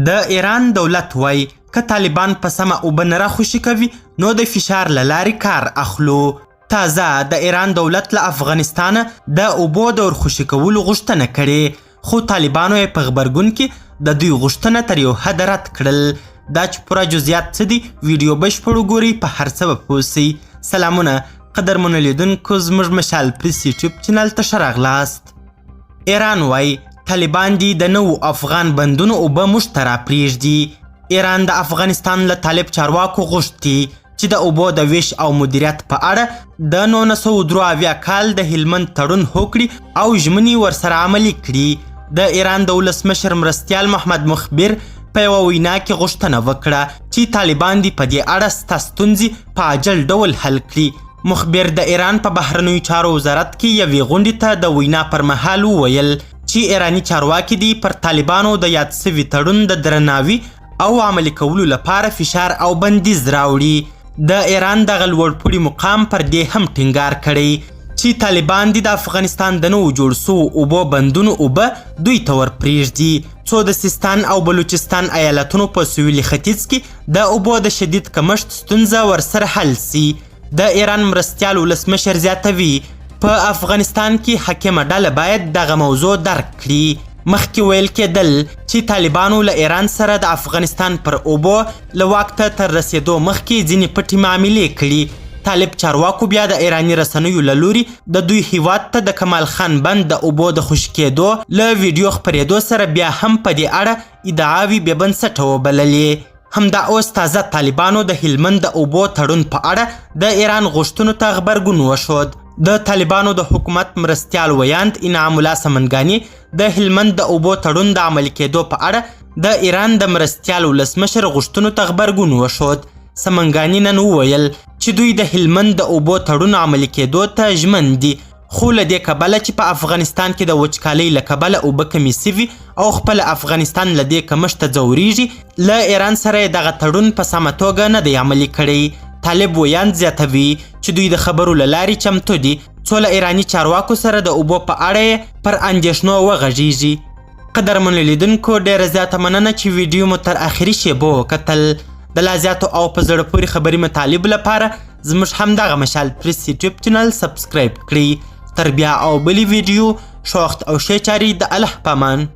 د ایران دولت وای که طالبان په سمه اوبه نه راخوشي کوي نو د فشار له لارې کار اخلو. تازه د ایران دولت له افغانستانه د اوبو د ورخوشي کولو غوښتنه کړې، خو طالبانو یې په غبرګون کې د دوی غوښتنه تر یو حده رد کړل. دا چې پوره جزئیات څه دي ویډیو بشپړ وګورئ، په هر څه به پوه سئ. سلامونه قدرمنو لیدونکو، زموږ مشال پریس یوټیوب چینل ته ښه راغلاست. ایران وای طالبان دي د نوو افغان بندونو اوبه موږ ته راپرېږدي. ایران د افغانستان له طالب چارواکو غوښتي چې د اوبو د ویش او مدیریت په اړه د 1973 کال د هلمند تړون هوکړي او ژمنې ورسره عملي کړي. د ایران د ولسمشر مرستیال محمد مخبر په یوه وینا کې غوښتنه وکړه چې طالبان دې په دې اړه ستا ستونزې په عاجل ډول حل کړي. مخبر د ایران په بهرنیو چارو وزارت کې یوې غونډې ته د وینا پر مهال وویل چې ایراني چارواکي دې پر طالبانو د یاد سوي تړون د درناوي او عملي کولو لپاره فشار او بندیز راوړي. د ایران دغه لوړپوړي مقام پر دې هم ټینګار کړی چې طالبان دې د افغانستان د نوو جوړ سوو اوبو بندونو اوبه دوی ته ورپرېږدي څو د سیستان او بلوچستان ایالتونو په سویلي ختیځ کې د اوبو د شدید کمښت ستونزه ورسره حل سي. د ایران مرستیال ولسمشر زیاتوي په افغانستان کې حاکمه ډله باید دغه موضوع درک کړي. مخکې ویل کېدل چې طالبانو له ایران سره د افغانستان پر اوبو له واک ته تر رسېدو مخکې ځینې پټې معاملې کړي. طالب چارواکو بیا د ایراني رسنیو له لوري د دوی هیواد ته د کمال خان بند د اوبو د خوشي کېدو له ویډیو خپرېدو سره بیا هم په دې اړه ادعاوې بې بنسټه وبللې. همدا اوس تازه طالبانو د هلمند د اوبو تړون په اړه د ایران غوښتنو ته غبرګون وښود. د طالبانو د حکومت مرستیال ویاند انعام الله سمنګاني د هلمند د اوبو تړون د عملي کېدو په اړه د ایران د مرستیال ولسمشر غوښتنو ته غبرګون وښود. سمنګاني نن وویل چې دوی د هلمند د اوبو تړون عملي کېدو ته ژمن دي، خو له دې کبله چې په افغانستان کې د وچکالۍ له کبله اوبه کمې سوي او خپل افغانستان له دې کمښته ځورېږي، له ایران سره یې دغه تړون په سمه توګه نه دی عملي کړی. طالب ویاند زیاتوي چې دوی د خبرو له لارې چمتو دي څو له ایراني چارواکو سره د اوبو په اړه یې پر اندېښنو وغږیږي. قدرمنو لیدونکو، ډېره زیاته مننه چې ویډیو مو تر اخري شیبو وکتل. د لا زیاتو او په زړه پورې خبري مطالب لپاره زموږ همدغه مشال پریس یوټیوب چینل سبسکرایب کړئ. تر بیا او بلې ویډیو ښه وخت او ښې چارې د الله په امان.